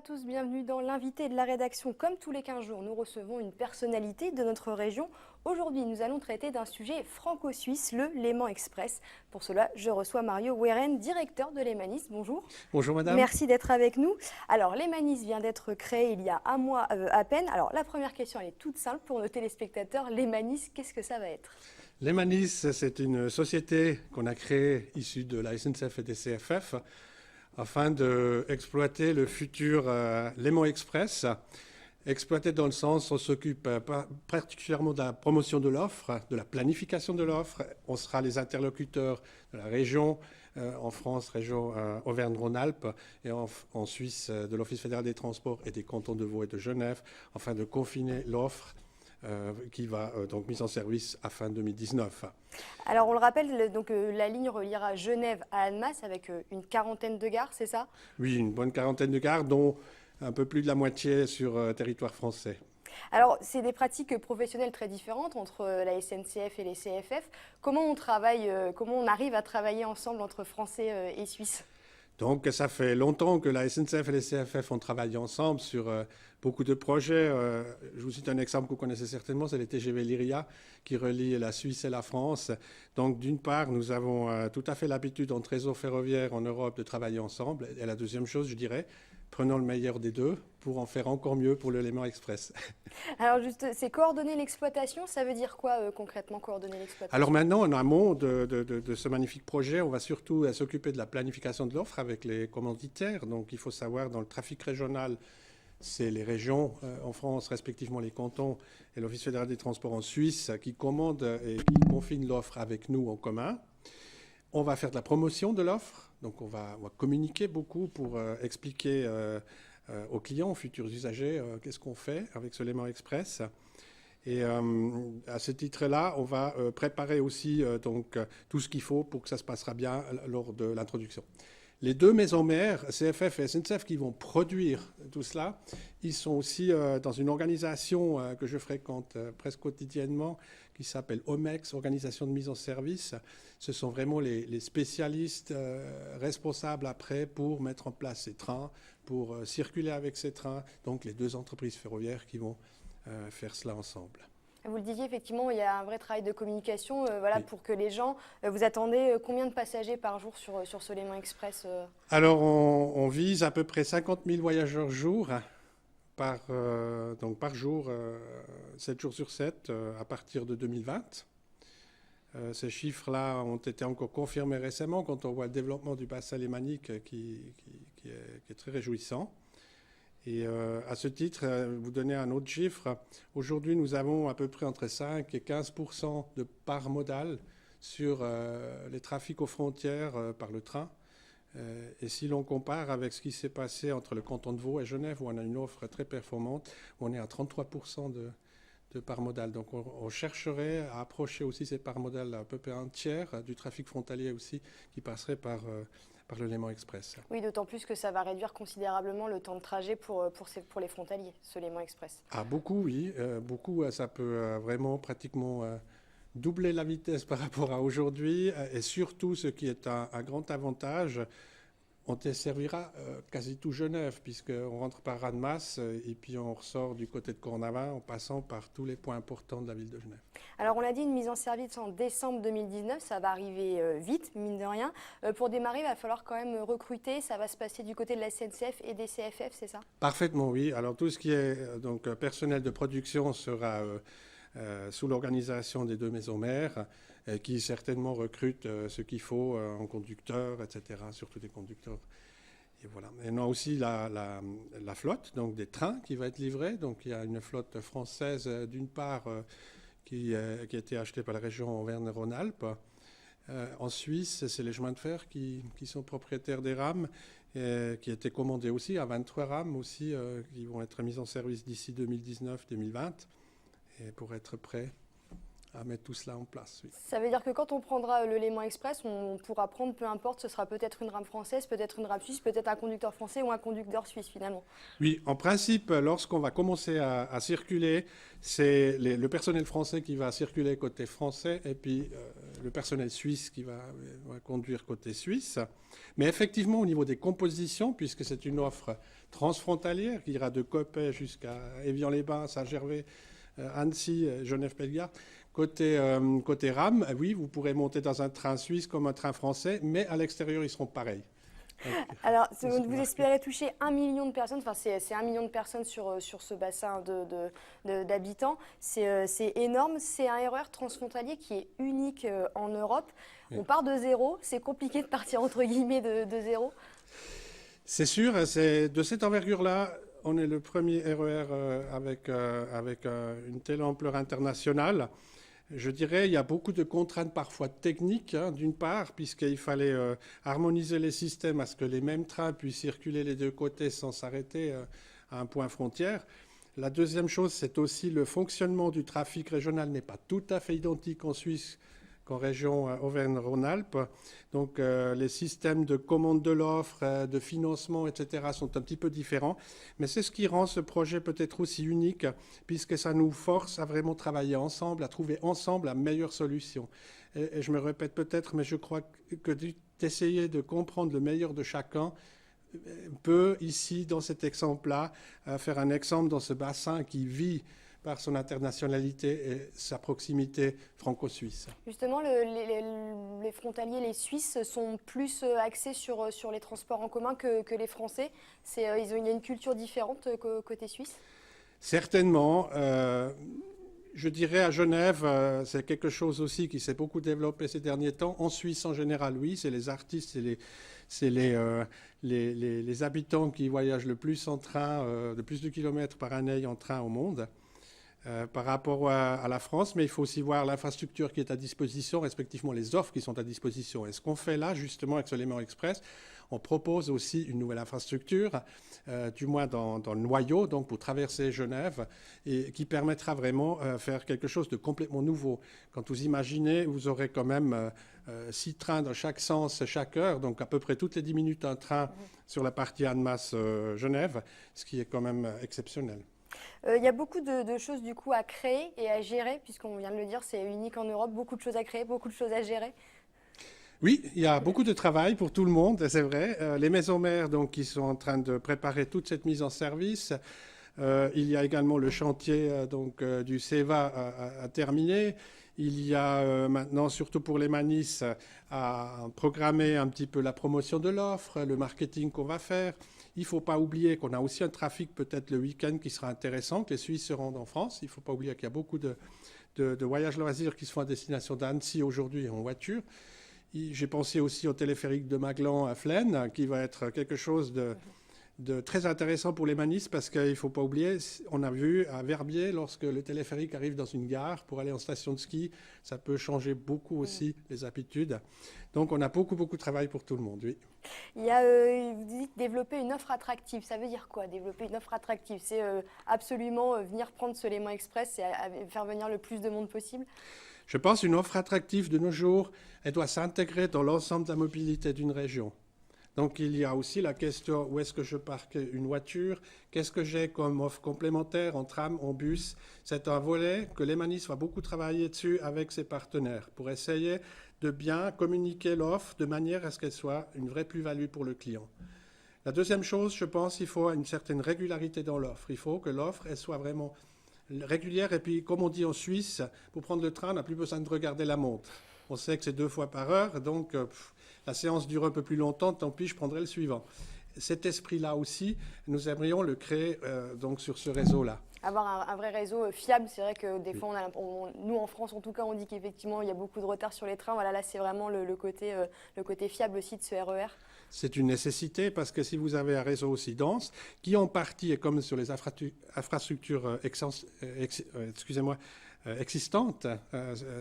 tous, bienvenue dans l'invité de la rédaction. Comme tous les 15 jours, nous recevons une personnalité de notre région. Aujourd'hui, nous allons traiter d'un sujet franco-suisse, le Léman Express. Pour cela, je reçois Mario Weren, directeur de Lemanis. Bonjour. Bonjour madame. Merci d'être avec nous. Alors, Lemanis vient d'être créé il y a un mois à peine. Alors, la première question, elle est toute simple pour nos téléspectateurs. Lemanis, qu'est-ce que ça va être? Lemanis, c'est une société qu'on a créée issue de la SNCF et des CFF afin d'exploiter le futur Léman Express. Exploiter dans le sens, on s'occupe particulièrement de la promotion de l'offre, de la planification de l'offre. On sera les interlocuteurs de la région, en France, région Auvergne-Rhône-Alpes, et en Suisse, de l'Office fédéral des transports et des cantons de Vaud et de Genève, afin de confiner l'offre qui va donc mise en service à fin 2019. Alors on le rappelle, donc, la ligne reliera Genève à Annemasse avec une quarantaine de gares, c'est ça? Oui, une bonne quarantaine de gares, dont un peu plus de la moitié sur territoire français. Alors, c'est des pratiques professionnelles très différentes entre la SNCF et les CFF. Comment on travaille, comment on arrive à travailler ensemble entre Français et Suisses? Donc, ça fait longtemps que la SNCF et les CFF ont travaillé ensemble sur beaucoup de projets. Je vous cite un exemple que vous connaissez certainement, c'est les TGV Lyria qui relient la Suisse et la France. Donc, d'une part, nous avons tout à fait l'habitude entre réseaux ferroviaires en Europe de travailler ensemble. Et la deuxième chose, je dirais, prenons le meilleur des deux pour en faire encore mieux pour le Léman Express. Alors juste, c'est coordonner l'exploitation, ça veut dire quoi concrètement coordonner l'exploitation? Alors maintenant, en amont de ce magnifique projet, on va surtout s'occuper de la planification de l'offre avec les commanditaires. Donc il faut savoir, dans le trafic régional, c'est les régions en France, respectivement les cantons et l'Office fédéral des transports en Suisse, qui commandent et qui confinent l'offre avec nous en commun. On va faire de la promotion de l'offre, donc on va communiquer beaucoup pour expliquer aux clients, aux futurs usagers, qu'est-ce qu'on fait avec ce Léman Express. Et à ce titre-là, on va préparer aussi donc, tout ce qu'il faut pour que ça se passera bien lors de l'introduction. Les deux maisons mères, CFF et SNCF, qui vont produire tout cela, ils sont aussi dans une organisation que je fréquente presque quotidiennement, qui s'appelle OMEX, Organisation de mise en service. Ce sont vraiment les spécialistes responsables après pour mettre en place ces trains, pour circuler avec ces trains. Donc les deux entreprises ferroviaires qui vont faire cela ensemble. Vous le disiez, effectivement, il y a un vrai travail de communication voilà, Oui. pour que les gens... vous attendez combien de passagers par jour sur ce Léman Express Alors, on vise à peu près 50 000 voyageurs jour, donc par jour, 7 jours sur 7, à partir de 2020. Ces chiffres-là ont été encore confirmés récemment quand on voit le développement du bassin lémanique qui est très réjouissant. Et à ce titre, vous donner un autre chiffre. Aujourd'hui, nous avons à peu près entre 5 et 15% de part modale sur les trafics aux frontières par le train. Et si l'on compare avec ce qui s'est passé entre le canton de Vaud et Genève, où on a une offre très performante, on est à 33% de part modale. Donc on chercherait à approcher aussi ces parts modales à peu près un tiers du trafic frontalier aussi qui passerait par le Léman Express. Oui, d'autant plus que ça va réduire considérablement le temps de trajet pour les frontaliers, ce Léman Express. Ah, beaucoup, oui. Beaucoup, ça peut vraiment pratiquement doubler la vitesse par rapport à aujourd'hui. Et surtout, ce qui est un grand avantage, on desservira quasi tout Genève, puisqu'on rentre par Annemasse et puis on ressort du côté de Cornavin en passant par tous les points importants de la ville de Genève. Alors on l'a dit, une mise en service en décembre 2019, ça va arriver vite, mine de rien. Pour démarrer, il va falloir quand même recruter, ça va se passer du côté de la SNCF et des CFF, c'est ça? Parfaitement, oui. Alors tout ce qui est donc, personnel de production sera sous l'organisation des deux maisons mères, qui certainement recrutent ce qu'il faut en conducteurs, etc., surtout des conducteurs. Et voilà. Et on a aussi la flotte, donc des trains qui va être livrés. Donc il y a une flotte française d'une part qui a été achetée par la région Auvergne-Rhône-Alpes. En Suisse, c'est les chemins de fer qui sont propriétaires des rames, qui a été commandé aussi à 23 rames aussi, qui vont être mises en service d'ici 2019-2020, et pour être prêts à mettre tout cela en place. Oui. Ça veut dire que quand on prendra le Léman Express, on pourra prendre, peu importe, ce sera peut-être une rame française, peut-être une rame suisse, peut-être un conducteur français ou un conducteur suisse finalement. Oui, en principe, lorsqu'on va commencer à circuler, c'est le personnel français qui va circuler côté français et puis le personnel suisse qui va conduire côté suisse. Mais effectivement, au niveau des compositions, puisque c'est une offre transfrontalière qui ira de Coppet jusqu'à Évian-les-Bains, Saint-Gervais, Annecy, Genève-Bellegarde, côté RAM, oui, vous pourrez monter dans un train suisse comme un train français, mais à l'extérieur, ils seront pareils. Alors, vous espérez toucher 1 million de personnes, enfin c'est 1 million de personnes sur ce bassin d'habitants. C'est énorme, c'est un RER transfrontalier qui est unique en Europe. Oui. On part de zéro, c'est compliqué de partir entre guillemets de zéro. C'est sûr, c'est de cette envergure-là, on est le premier RER avec une telle ampleur internationale. Je dirais il y a beaucoup de contraintes parfois techniques, d'une part, puisqu'il fallait harmoniser les systèmes à ce que les mêmes trains puissent circuler les deux côtés sans s'arrêter à un point frontière. La deuxième chose, c'est aussi le fonctionnement du trafic régional n'est pas tout à fait identique en Suisse qu'en région Auvergne-Rhône-Alpes. Donc les systèmes de commande de l'offre, de financement, etc. sont un petit peu différents. Mais c'est ce qui rend ce projet peut-être aussi unique, puisque ça nous force à vraiment travailler ensemble, à trouver ensemble la meilleure solution. Et je me répète peut-être, mais je crois que d'essayer de comprendre le meilleur de chacun peut, ici, dans cet exemple-là, faire un exemple dans ce bassin qui vit par son internationalité et sa proximité franco-suisse. Justement, les frontaliers, les Suisses, sont plus axés sur les transports en commun que les Français. Il y a une culture différente côté suisse? Certainement. Je dirais à Genève, c'est quelque chose aussi qui s'est beaucoup développé ces derniers temps. En Suisse, en général, oui, c'est les artistes, c'est les habitants qui voyagent le plus en train, de plus de kilomètres par année en train au monde. Par rapport à la France, mais il faut aussi voir l'infrastructure qui est à disposition, respectivement les offres qui sont à disposition. Et ce qu'on fait là, justement, avec ce Léman Express, on propose aussi une nouvelle infrastructure, du moins dans le noyau, donc pour traverser Genève, et qui permettra vraiment de faire quelque chose de complètement nouveau. Quand vous imaginez, vous aurez quand même 6 trains dans chaque sens, chaque heure, donc à peu près toutes les 10 minutes un train sur la partie Annemasse-Genève, ce qui est quand même exceptionnel. Il y a beaucoup de choses du coup à créer et à gérer, puisqu'on vient de le dire, c'est unique en Europe, beaucoup de choses à créer, beaucoup de choses à gérer. Oui, il y a beaucoup de travail pour tout le monde, c'est vrai. Les maisons mères donc, qui sont en train de préparer toute cette mise en service. Il y a également le chantier du CEVA à terminer. Il y a maintenant, surtout pour les Manis, à programmer un petit peu la promotion de l'offre, le marketing qu'on va faire. Il ne faut pas oublier qu'on a aussi un trafic peut-être le week-end qui sera intéressant, que les Suisses se rendent en France. Il ne faut pas oublier qu'il y a beaucoup de voyages loisirs qui se font à destination d'Annecy aujourd'hui en voiture. J'ai pensé aussi au téléphérique de Maglan à Flaine, qui va être quelque chose de très intéressant pour les Manis, parce qu'il ne faut pas oublier, on a vu à Verbier, lorsque le téléphérique arrive dans une gare pour aller en station de ski, ça peut changer beaucoup aussi les habitudes. Donc on a beaucoup de travail pour tout le monde, oui. Il y a, vous dites développer une offre attractive. Ça veut dire quoi, développer une offre attractive? C'est absolument venir prendre ce Léman Express et faire venir le plus de monde possible? Je pense qu'une offre attractive de nos jours, elle doit s'intégrer dans l'ensemble de la mobilité d'une région. Donc il y a aussi la question où est-ce que je parque une voiture, qu'est-ce que j'ai comme offre complémentaire en tram, en bus. C'est un volet que l'Emanis va beaucoup travailler dessus avec ses partenaires pour essayer de bien communiquer l'offre de manière à ce qu'elle soit une vraie plus-value pour le client. La deuxième chose, je pense qu'il faut une certaine régularité dans l'offre. Il faut que l'offre elle soit vraiment régulière et puis comme on dit en Suisse, pour prendre le train, on n'a plus besoin de regarder la montre. On sait que c'est 2 fois par heure, donc la séance dure un peu plus longtemps, tant pis, je prendrai le suivant. Cet esprit-là aussi, nous aimerions le créer donc sur ce réseau-là. Avoir un vrai réseau fiable, c'est vrai que des fois, nous en France en tout cas, on dit qu'effectivement il y a beaucoup de retard sur les trains. Voilà, là c'est vraiment le côté fiable aussi de ce RER. C'est une nécessité parce que si vous avez un réseau aussi dense, qui en partie est comme sur les infrastructures existantes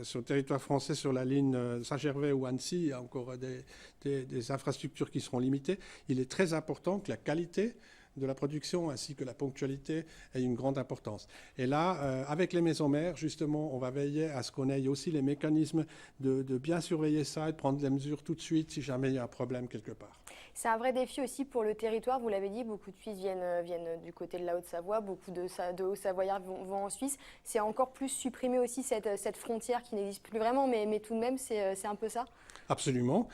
sur le territoire français, sur la ligne Saint-Gervais ou Annecy, il y a encore des infrastructures qui seront limitées. Il est très important que la qualité de la production ainsi que la ponctualité aient une grande importance. Et là, avec les maisons mères, justement, on va veiller à ce qu'on ait aussi les mécanismes de bien surveiller ça et de prendre les mesures tout de suite si jamais il y a un problème quelque part. C'est un vrai défi aussi pour le territoire, vous l'avez dit, beaucoup de Suisses viennent du côté de la Haute-Savoie, beaucoup de Hauts-Savoyards vont en Suisse. C'est encore plus supprimer aussi cette frontière qui n'existe plus vraiment, mais tout de même, c'est un peu ça. Absolument.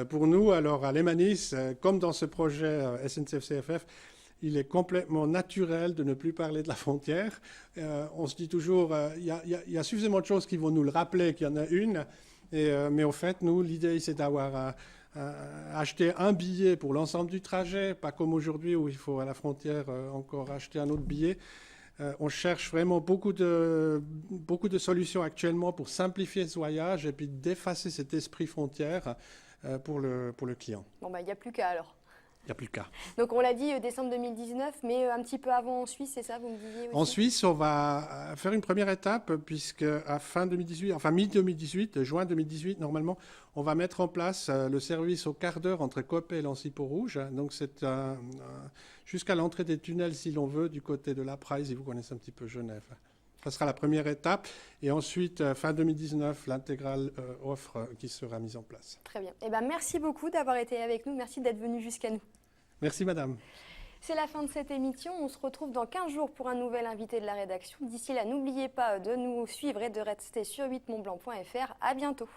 Pour nous, alors à Lemanis, comme dans ce projet SNCF-CFF, il est complètement naturel de ne plus parler de la frontière. On se dit toujours, il y a suffisamment de choses qui vont nous le rappeler qu'il y en a une, mais au fait, nous, l'idée, c'est d'avoir acheter un billet pour l'ensemble du trajet, pas comme aujourd'hui où il faut à la frontière encore acheter un autre billet. On cherche vraiment beaucoup de solutions actuellement pour simplifier ce voyage et puis d'effacer cet esprit frontière pour le client. Bon, il n'y a plus qu'à alors. Il n'y a plus qu'à. Donc on l'a dit, décembre 2019, mais un petit peu avant en Suisse, c'est ça, vous me disiez aussi? En Suisse, on va faire une première étape, puisque à fin 2018, enfin mi-2018, juin 2018, normalement, on va mettre en place le service au quart d'heure entre Coppet et Lancy-Pont-Rouge. Donc c'est jusqu'à l'entrée des tunnels, si l'on veut, du côté de la Praille, si vous connaissez un petit peu Genève. Ça sera la première étape. Et ensuite, fin 2019, l'intégrale offre qui sera mise en place. Très bien. Eh ben, merci beaucoup d'avoir été avec nous. Merci d'être venu jusqu'à nous. Merci, madame. C'est la fin de cette émission. On se retrouve dans 15 jours pour un nouvel invité de la rédaction. D'ici là, n'oubliez pas de nous suivre et de rester sur 8montblanc.fr. À bientôt.